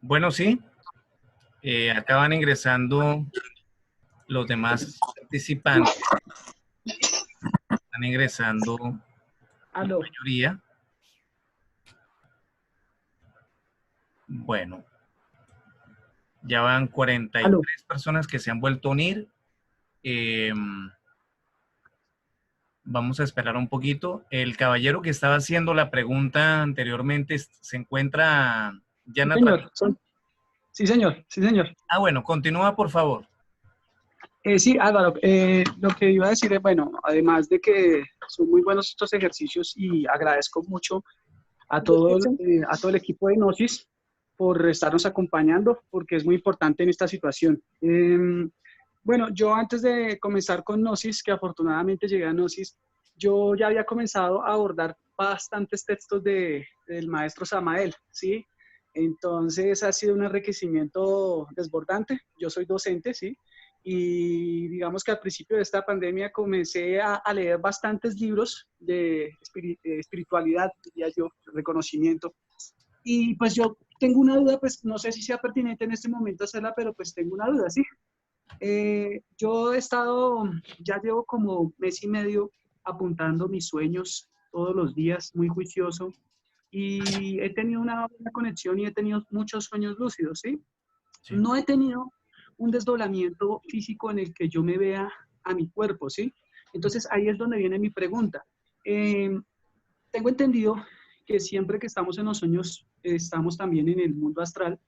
Bueno, sí, acaban ingresando los demás participantes, están ingresando la Aló, mayoría. Bueno, ya van aló. 43 personas que se han vuelto a unir. Eh, Vamos a esperar un poquito. El caballero que estaba haciendo la pregunta anteriormente se encuentra ya en Sí, la señor. transmisión. Sí, señor. Sí, señor. Ah, bueno, continúa, por favor. Sí, Álvaro, lo que iba a decir es, bueno, además de que son muy buenos estos ejercicios y agradezco mucho a todo el equipo de Gnosis por estarnos acompañando, porque es muy importante en esta situación. Bueno, yo antes de comenzar con Gnosis, que afortunadamente llegué a Gnosis, yo ya había comenzado a abordar bastantes textos del maestro Samael, ¿sí? Entonces ha sido un enriquecimiento desbordante. Yo soy docente, ¿sí? Y digamos que al principio de esta pandemia comencé a leer bastantes libros de espiritualidad, diría yo, reconocimiento. Y pues yo tengo una duda, pues no sé si sea pertinente en este momento hacerla, pero pues tengo una duda, ¿sí? Yo he estado, ya llevo como mes y medio apuntando mis sueños todos los días, muy juicioso, y he tenido una buena conexión y he tenido muchos sueños lúcidos, ¿sí? Sí. No he tenido un desdoblamiento físico en el que yo me vea a mi cuerpo, ¿sí? Entonces ahí es donde viene mi pregunta. Eh, Tengo entendido que siempre que estamos en los sueños, estamos también en el mundo astral.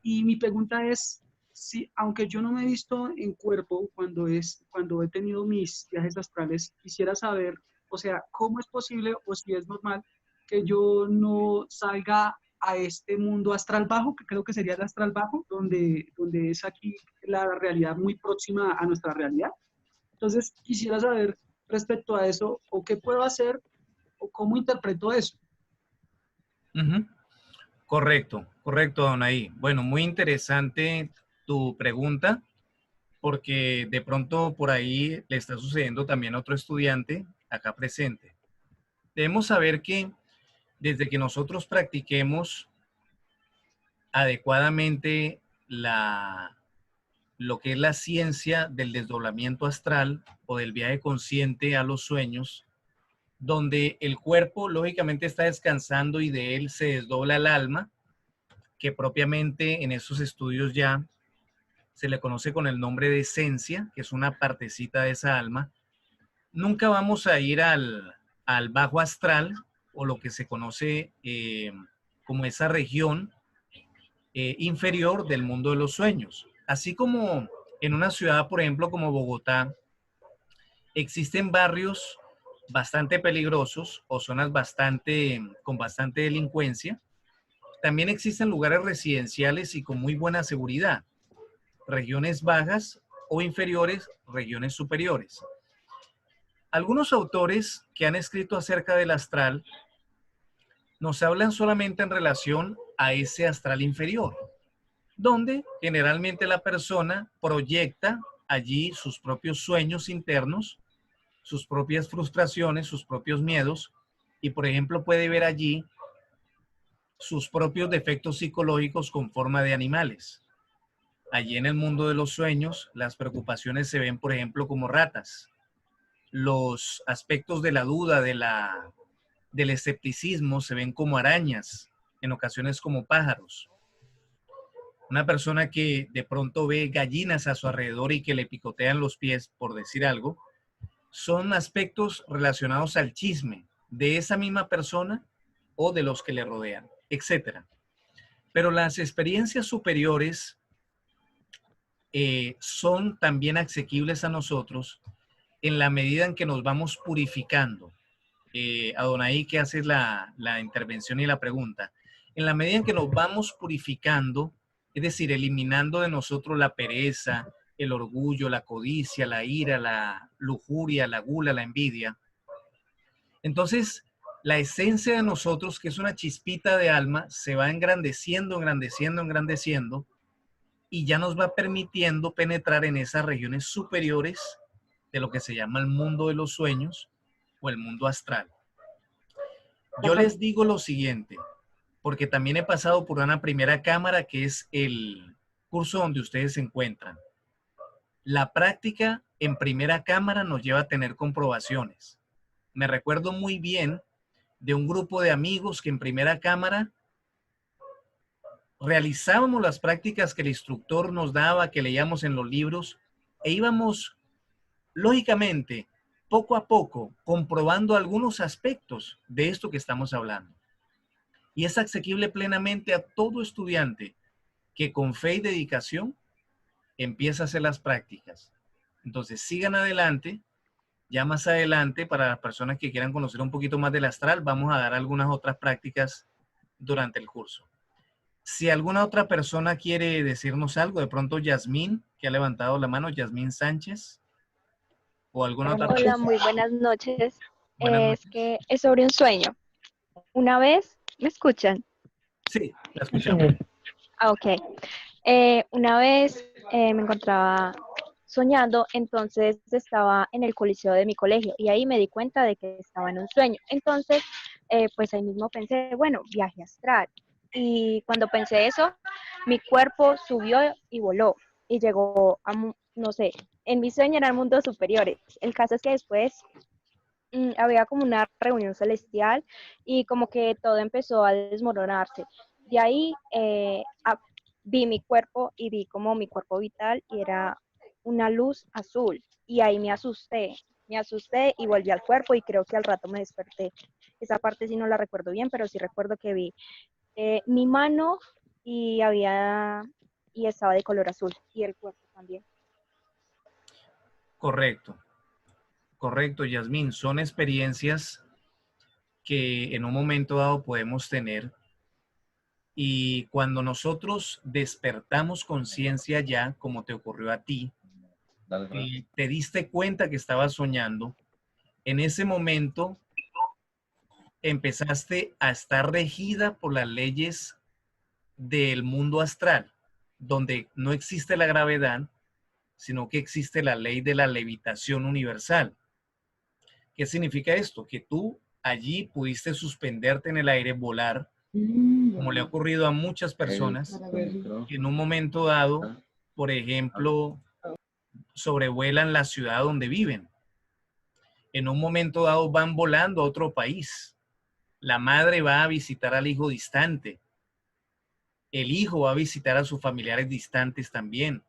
Y mi pregunta es, si, aunque yo no me he visto en cuerpo cuando he tenido mis viajes astrales, quisiera saber, o sea, cómo es posible o si es normal que yo no salga a este mundo astral bajo, que creo que sería el astral bajo, donde es aquí la realidad muy próxima a nuestra realidad. Entonces, quisiera saber respecto a eso, o qué puedo hacer, o cómo interpreto eso. Ujú. Correcto, correcto, Donaí. Bueno, muy interesante tu pregunta, porque de pronto por ahí le está sucediendo también a otro estudiante acá presente. Debemos saber que desde que nosotros practiquemos adecuadamente lo que es la ciencia del desdoblamiento astral o del viaje consciente a los sueños, donde el cuerpo lógicamente está descansando y de él se desdobla el alma, que propiamente en esos estudios ya se le conoce con el nombre de esencia, que es una partecita de esa alma. Nunca vamos a ir al bajo astral o lo que se conoce como esa región inferior del mundo de los sueños. Así como en una ciudad, por ejemplo, como Bogotá, existen barrios bastante peligrosos o zonas con bastante delincuencia, también existen lugares residenciales y con muy buena seguridad, regiones bajas o inferiores, regiones superiores. Algunos autores que han escrito acerca del astral nos hablan solamente en relación a ese astral inferior, donde generalmente la persona proyecta allí sus propios sueños internos, sus propias frustraciones, sus propios miedos, y por ejemplo puede ver allí sus propios defectos psicológicos con forma de animales. Allí en el mundo de los sueños, las preocupaciones se ven, por ejemplo, como ratas. Los aspectos de la duda, del escepticismo, se ven como arañas, en ocasiones como pájaros. Una persona que de pronto ve gallinas a su alrededor y que le picotean los pies, por decir algo, son aspectos relacionados al chisme de esa misma persona o de los que le rodean, etcétera. Pero las experiencias superiores son también asequibles a nosotros en la medida en que nos vamos purificando. Adonai, que haces la intervención y la pregunta, en la medida en que nos vamos purificando, es decir, eliminando de nosotros la pereza, el orgullo, la codicia, la ira, la lujuria, la gula, la envidia, entonces la esencia de nosotros, que es una chispita de alma, se va engrandeciendo, engrandeciendo, engrandeciendo, y ya nos va permitiendo penetrar en esas regiones superiores de lo que se llama el mundo de los sueños o el mundo astral. Yo Bacano. les digo lo siguiente, porque también he pasado por una primera cámara, que es el curso donde ustedes se encuentran. La práctica en primera cámara nos lleva a tener comprobaciones. Me recuerdo muy bien de un grupo de amigos que en primera cámara realizábamos las prácticas que el instructor nos daba, que leíamos en los libros, e íbamos, lógicamente, poco a poco, comprobando algunos aspectos de esto que estamos hablando. Y es asequible plenamente a todo estudiante que con fe y dedicación empieza a hacer las prácticas. Entonces, sigan adelante. Ya más adelante, para las personas que quieran conocer un poquito más del astral, vamos a dar algunas otras prácticas durante el curso. Si alguna otra persona quiere decirnos algo, de pronto Yasmín, que ha levantado la mano, Yasmín Sánchez, o alguna otra Hola, persona. muy buenas noches. Buenas Es noches. que es sobre un sueño. Una vez, ¿me escuchan? Sí, la escuchamos. Ah, ok. Una vez me encontraba soñando, entonces estaba en el coliseo de mi colegio y ahí me di cuenta de que estaba en un sueño. Entonces, pues ahí mismo pensé, bueno, viaje astral. Y cuando pensé eso, mi cuerpo subió y voló y llegó a, no sé, en mi sueño eran mundos superiores. El caso es que después había como una reunión celestial y como que todo empezó a desmoronarse. De ahí vi mi cuerpo y vi como mi cuerpo vital y era una luz azul y ahí me asusté y volví al cuerpo y creo que al rato me desperté. Esa parte sí no la recuerdo bien, pero sí recuerdo que vi mi mano y y estaba de color azul y el cuerpo también. Correcto, correcto, Yasmín. Son experiencias que en un momento dado podemos tener, y cuando nosotros despertamos conciencia ya, como te ocurrió a ti, y te diste cuenta que estabas soñando, en ese momento empezaste a estar regida por las leyes del mundo astral, donde no existe la gravedad, sino que existe la ley de la levitación universal. ¿Qué significa esto? Que tú allí pudiste suspenderte en el aire, volar, como le ha ocurrido a muchas personas, que en un momento dado, por ejemplo, sobrevuelan la ciudad donde viven. En un momento dado van volando a otro país. La madre va a visitar al hijo distante. El hijo va a visitar a sus familiares distantes también.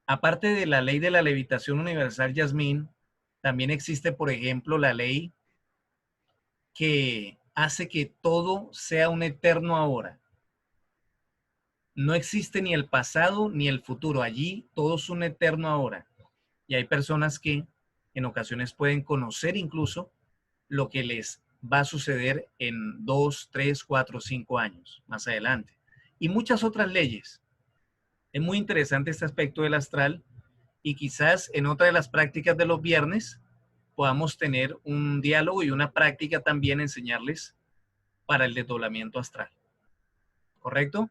Aparte de la ley de la levitación universal, Yasmín, también existe, por ejemplo, la ley que hace que todo sea un eterno ahora. No existe ni el pasado ni el futuro. Allí todo es un eterno ahora. Y hay personas que en ocasiones pueden conocer incluso lo que les va a suceder en 2, 3, 4, 5 años más adelante. Y muchas otras leyes. Es muy interesante este aspecto del astral, y quizás en otra de las prácticas de los viernes podamos tener un diálogo y una práctica también, enseñarles para el desdoblamiento astral. ¿Correcto?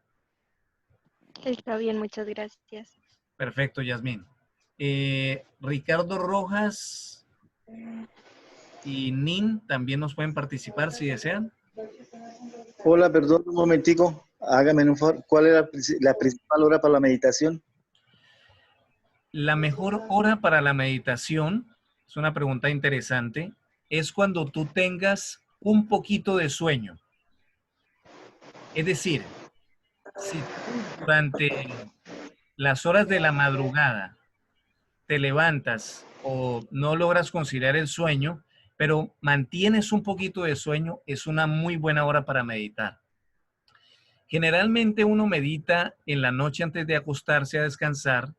Está bien, muchas gracias. Perfecto, Yasmín. Ricardo Rojas y Nin también nos pueden participar si desean. Hola, perdón, un momentico. Hágame un favor. ¿Cuál es la principal hora para la meditación? La mejor hora para la meditación, es una pregunta interesante, es cuando tú tengas un poquito de sueño. Es decir, si tú durante las horas de la madrugada te levantas o no logras conciliar el sueño, pero mantienes un poquito de sueño, es una muy buena hora para meditar. Generalmente uno medita en la noche antes de acostarse a descansar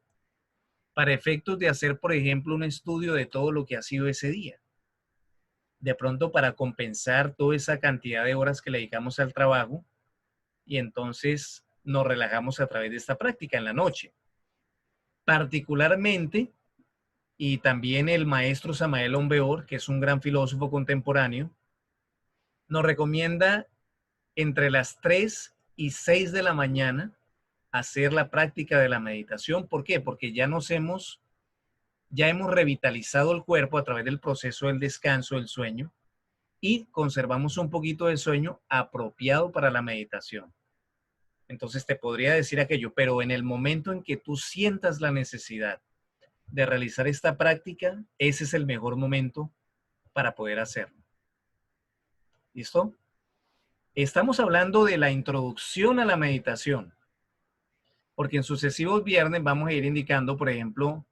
para efectos de hacer, por ejemplo, un estudio de todo lo que ha sido ese día. De pronto para compensar toda esa cantidad de horas que le dedicamos al trabajo, y entonces nos relajamos a través de esta práctica en la noche. Particularmente, y también el maestro Samael Aun-Weor, que es un gran filósofo contemporáneo, nos recomienda entre las 3 y 6 de la mañana hacer la práctica de la meditación. ¿Por qué? Porque ya hemos revitalizado el cuerpo a través del proceso del descanso, del sueño, y conservamos un poquito de sueño apropiado para la meditación. Entonces te podría decir aquello, pero en el momento en que tú sientas la necesidad de realizar esta práctica, ese es el mejor momento para poder hacerlo. ¿Listo? Estamos hablando de la introducción a la meditación, porque en sucesivos viernes vamos a ir indicando, por ejemplo,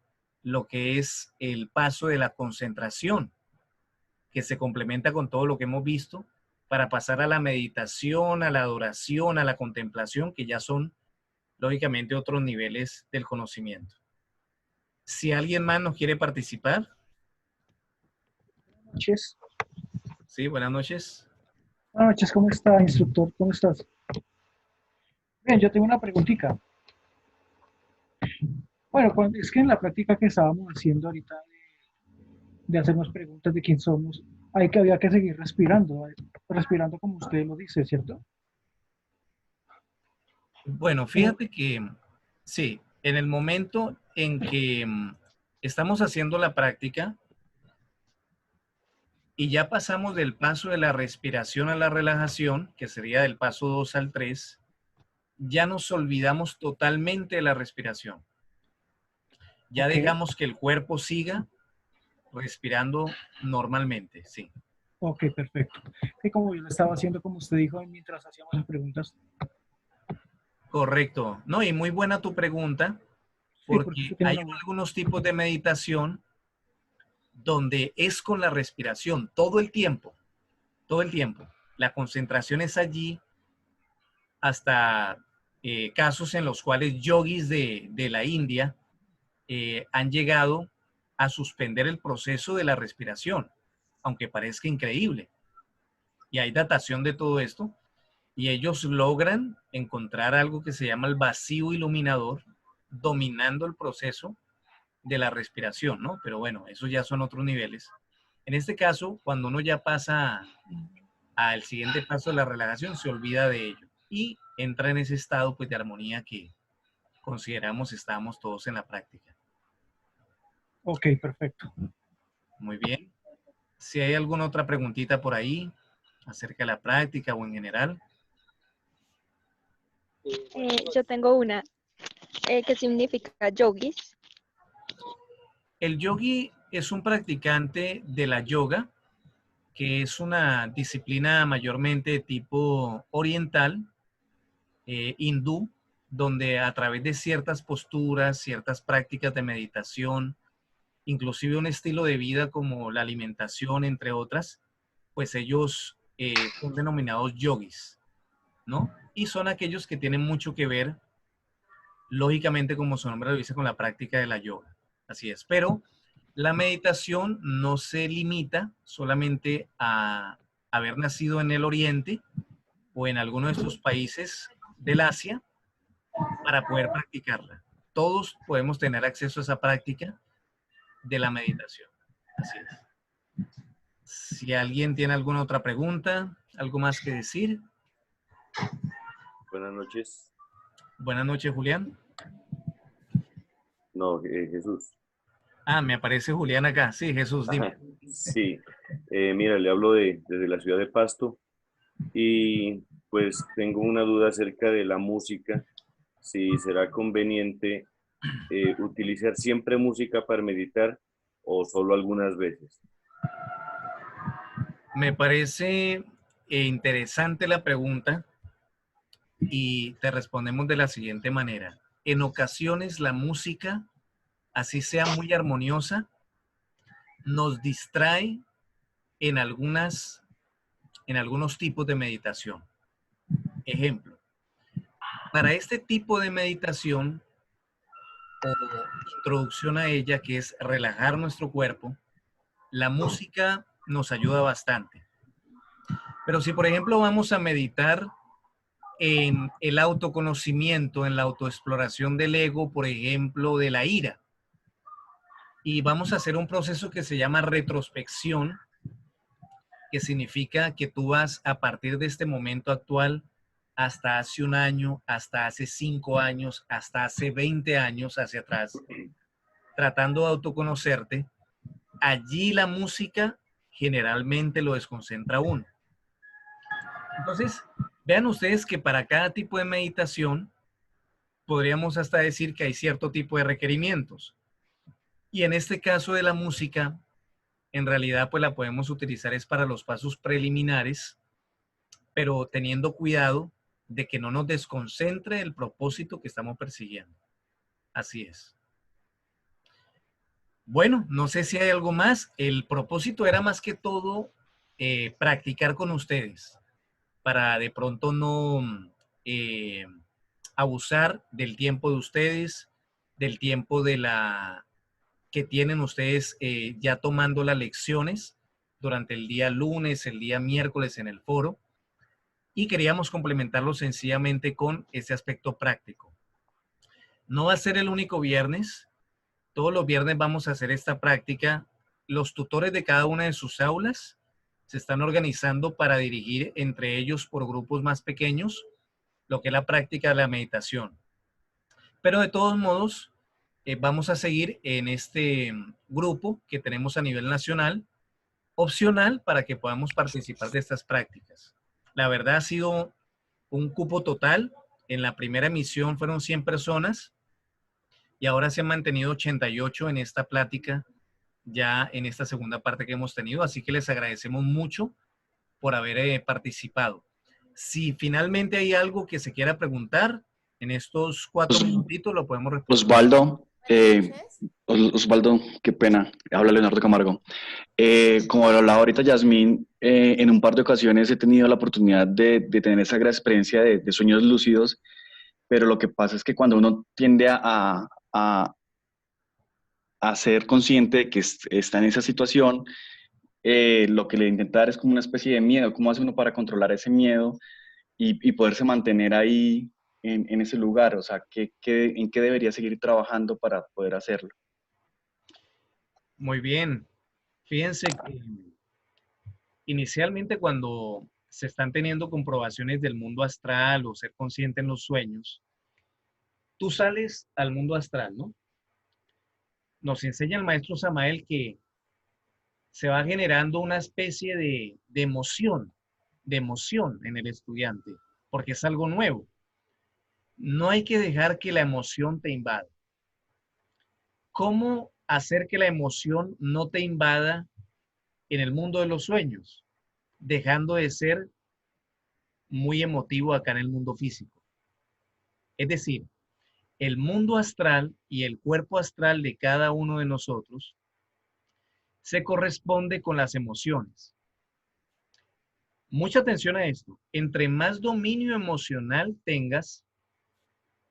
lo que es el paso de la concentración, que se complementa con todo lo que hemos visto, para pasar a la meditación, a la adoración, a la contemplación, que ya son, lógicamente, otros niveles del conocimiento. Si alguien más nos quiere participar. Buenas noches. Sí, buenas noches. Buenas noches, ¿cómo está, instructor? ¿Cómo estás? Bien, yo tengo una preguntita. Bueno, es que en la práctica que estábamos haciendo ahorita de hacernos preguntas de quién somos, había que seguir respirando, respirando como usted lo dice, ¿cierto? Bueno, fíjate que sí, en el momento en que estamos haciendo la práctica y ya pasamos del paso de la respiración a la relajación, que sería del paso 2 al 3, ya nos olvidamos totalmente de la respiración. Ya Ok. dejamos que el cuerpo siga respirando normalmente, sí. Ok, perfecto. Que como yo lo estaba haciendo, como usted dijo, mientras hacíamos las preguntas. Correcto. No, y muy buena tu pregunta, Sí, porque porque usted tiene hay una buena. algunos tipos de meditación donde es con la respiración todo el tiempo, todo el tiempo. La concentración es allí, hasta casos en los cuales yogis de la India han llegado a suspender el proceso de la respiración, aunque parezca increíble. Y hay datación de todo esto, y ellos logran encontrar algo que se llama el vacío iluminador, dominando el proceso de la respiración, ¿no? Pero bueno, esos ya son otros niveles. En este caso, cuando uno ya pasa al siguiente paso de la relajación, se olvida de ello y entra en ese estado pues de armonía que consideramos estamos todos en la práctica. Ok, perfecto. Muy bien. Si hay alguna otra preguntita por ahí acerca de la práctica o en general. Yo tengo una. ¿Qué significa yogis? El yogi es un practicante de la yoga, que es una disciplina mayormente de tipo oriental, hindú, donde a través de ciertas posturas, ciertas prácticas de meditación, inclusive un estilo de vida como la alimentación, entre otras, pues ellos son denominados yogis, ¿no? Y son aquellos que tienen mucho que ver, lógicamente, como su nombre lo dice, con la práctica de la yoga. Así es. Pero la meditación no se limita solamente a haber nacido en el Oriente o en alguno de estos países del Asia para poder practicarla. Todos podemos tener acceso a esa práctica de la meditación. Así es. Si alguien tiene alguna otra pregunta, algo más que decir. Buenas noches. Buenas noches, Julián. No, Jesús. Ah, me aparece Julián acá. Sí, Jesús, dime. Sí, mira, le hablo desde la ciudad de Pasto y pues tengo una duda acerca de la música, si será conveniente utilizar siempre música para meditar o solo algunas veces. Me parece interesante la pregunta y te respondemos de la siguiente manera. En ocasiones la música, así sea muy armoniosa, nos distrae en algunos tipos de meditación. Ejemplo, para este tipo de meditación o introducción a ella, que es relajar nuestro cuerpo, la música nos ayuda bastante. Pero si, por ejemplo, vamos a meditar en el autoconocimiento, en la autoexploración del ego, por ejemplo, de la ira, y vamos a hacer un proceso que se llama retrospección, que significa que tú vas a partir de este momento actual hasta hace un año, hasta hace 5 años, hasta hace 20 años hacia atrás, tratando de autoconocerte. Allí la música generalmente lo desconcentra a uno. Entonces, vean ustedes que para cada tipo de meditación podríamos hasta decir que hay cierto tipo de requerimientos. Y en este caso de la música, en realidad pues la podemos utilizar es para los pasos preliminares, pero teniendo cuidado de que no nos desconcentre el propósito que estamos persiguiendo. Así es. Bueno, no sé si hay algo más. El propósito era más que todo practicar con ustedes para de pronto no abusar del tiempo de ustedes, del tiempo de la que tienen ustedes ya tomando las lecciones durante el día lunes, el día miércoles en el foro, y queríamos complementarlo sencillamente con ese aspecto práctico. No va a ser el único viernes. Todos los viernes vamos a hacer esta práctica. Los tutores de cada una de sus aulas se están organizando para dirigir entre ellos por grupos más pequeños lo que es la práctica de la meditación. Pero de todos modos, vamos a seguir en este grupo que tenemos a nivel nacional, opcional para que podamos participar de estas prácticas. La verdad ha sido un cupo total. En la primera emisión fueron 100 personas y ahora se han mantenido 88 en esta plática, ya en esta segunda parte que hemos tenido. Así que les agradecemos mucho por haber participado. Si finalmente hay algo que se quiera preguntar, en estos 4 minutitos lo podemos responder. Osvaldo, qué pena, habla Leonardo Camargo. Como lo hablaba ahorita Yasmín, en un par de ocasiones he tenido la oportunidad de tener esa gran experiencia de sueños lúcidos, pero lo que pasa es que cuando uno tiende a ser consciente de que está en esa situación, lo que le intentar es como una especie de miedo. ¿Cómo hace uno para controlar ese miedo y poderse mantener ahí en ese lugar? O sea, ¿en qué debería seguir trabajando para poder hacerlo? Muy bien. Fíjense que inicialmente cuando se están teniendo comprobaciones del mundo astral o ser consciente en los sueños, tú sales al mundo astral, ¿no? Nos enseña el maestro Samael que se va generando una especie de emoción en el estudiante, porque es algo nuevo. No hay que dejar que la emoción te invada. ¿Cómo hacer que la emoción no te invada en el mundo de los sueños? Dejando de ser muy emotivo acá en el mundo físico. Es decir, el mundo astral y el cuerpo astral de cada uno de nosotros se corresponde con las emociones. Mucha atención a esto. Entre más dominio emocional tengas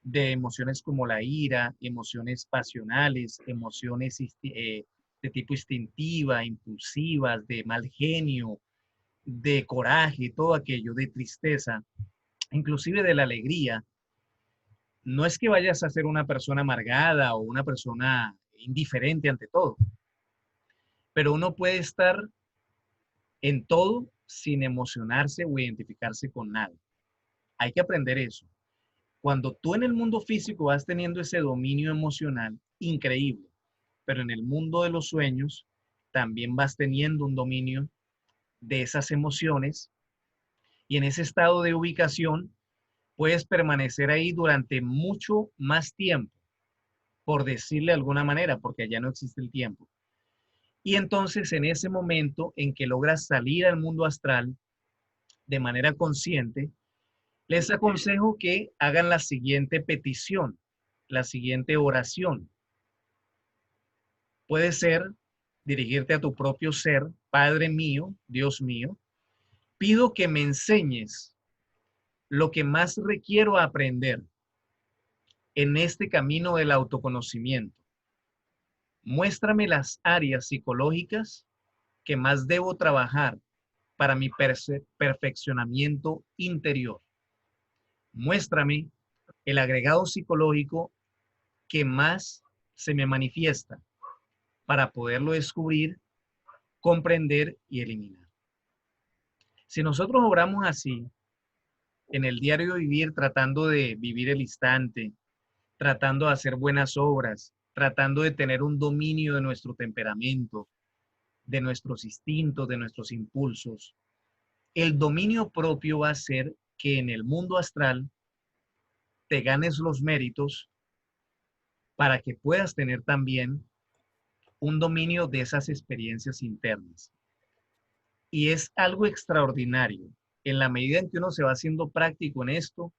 de emociones como la ira, emociones pasionales, emociones de tipo instintiva, impulsivas, de mal genio, de coraje, todo aquello, de tristeza, inclusive de la alegría, no es que vayas a ser una persona amargada o una persona indiferente ante todo, pero uno puede estar en todo sin emocionarse o identificarse con nada. Hay que aprender eso. Cuando tú en el mundo físico vas teniendo ese dominio emocional, increíble, pero en el mundo de los sueños también vas teniendo un dominio de esas emociones y en ese estado de ubicación puedes permanecer ahí durante mucho más tiempo, por decirle de alguna manera, porque allá no existe el tiempo. Y entonces en ese momento en que logras salir al mundo astral de manera consciente, les aconsejo que hagan la siguiente petición, la siguiente oración. Puede ser dirigirte a tu propio ser, Padre mío, Dios mío, pido que me enseñes lo que más requiero aprender en este camino del autoconocimiento. Muéstrame las áreas psicológicas que más debo trabajar para mi perfeccionamiento interior. Muéstrame el agregado psicológico que más se me manifiesta para poderlo descubrir, comprender y eliminar. Si nosotros obramos así, en el diario vivir, tratando de vivir el instante, tratando de hacer buenas obras, tratando de tener un dominio de nuestro temperamento, de nuestros instintos, de nuestros impulsos. El dominio propio va a ser que en el mundo astral te ganes los méritos para que puedas tener también un dominio de esas experiencias internas. Y es algo extraordinario. En la medida en que uno se va haciendo práctico en esto,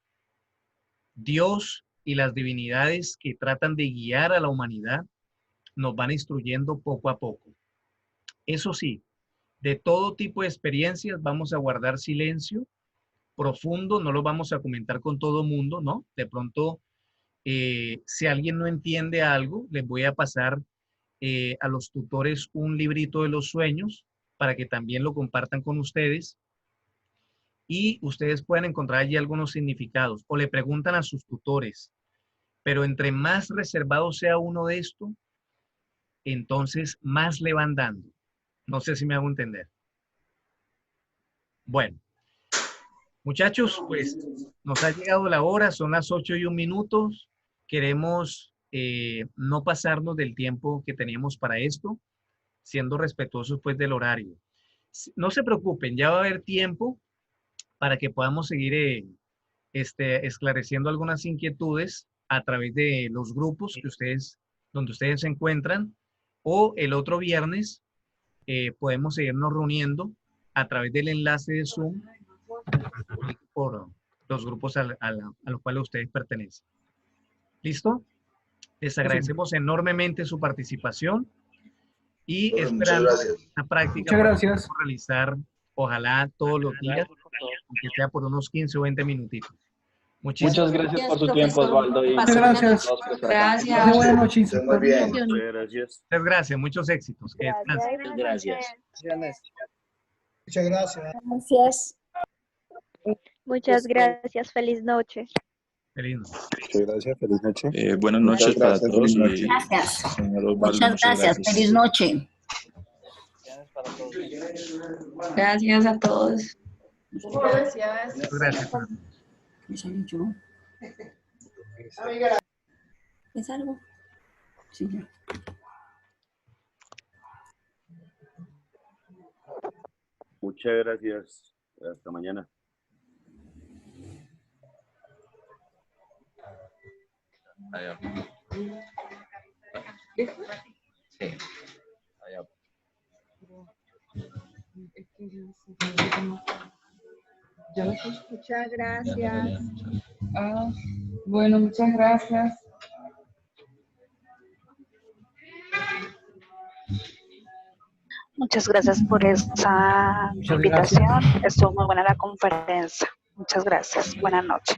Dios y las divinidades que tratan de guiar a la humanidad nos van instruyendo poco a poco. Eso sí, de todo tipo de experiencias vamos a guardar silencio profundo, no lo vamos a comentar con todo mundo, ¿no? De pronto, si alguien no entiende algo, les voy a pasar a los tutores un librito de los sueños para que también lo compartan con ustedes y ustedes pueden encontrar allí algunos significados o le preguntan a sus tutores, pero entre más reservado sea uno de esto, entonces más le van dando. No sé si me hago entender. Bueno, muchachos, pues nos ha llegado la hora, son las 8:01. Queremos no pasarnos del tiempo que teníamos para esto, siendo respetuosos pues del horario. No se preocupen, ya va a haber tiempo para que podamos seguir esclareciendo algunas inquietudes a través de los grupos que donde ustedes se encuentran, o el otro viernes podemos seguirnos reuniendo a través del enlace de Zoom por los grupos a los cuales ustedes pertenecen. ¿Listo? Les agradecemos enormemente su participación y esperando esta práctica podamos realizar, ojalá todos los días, aunque sea por unos 15 o 20 minutitos. Muchas gracias por su tiempo, Osvaldo. Muchas gracias. Gracias. Buenas noches. Muy bien. Muchas gracias. Muchas gracias, muchos éxitos. Que descansen. Gracias. Muchas gracias. Gracias. Muchas gracias. Feliz noche. Feliz noche. Muchas gracias. Feliz noche. Buenas noches para gracias, todos. feliz noche. Gracias. Señor Osvaldo, Muchas gracias. Feliz noche. Gracias a todos. Gracias. Muchas gracias. ¿Es algo? Sí, ya. Muchas gracias. Hasta mañana. Allá. Sí. Allá. Muchas gracias. Bueno, muchas gracias. Muchas gracias por esa invitación. Estuvo muy buena la conferencia. Muchas gracias. Buenas noches.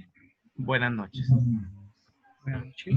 Buenas noches. Buenas noches.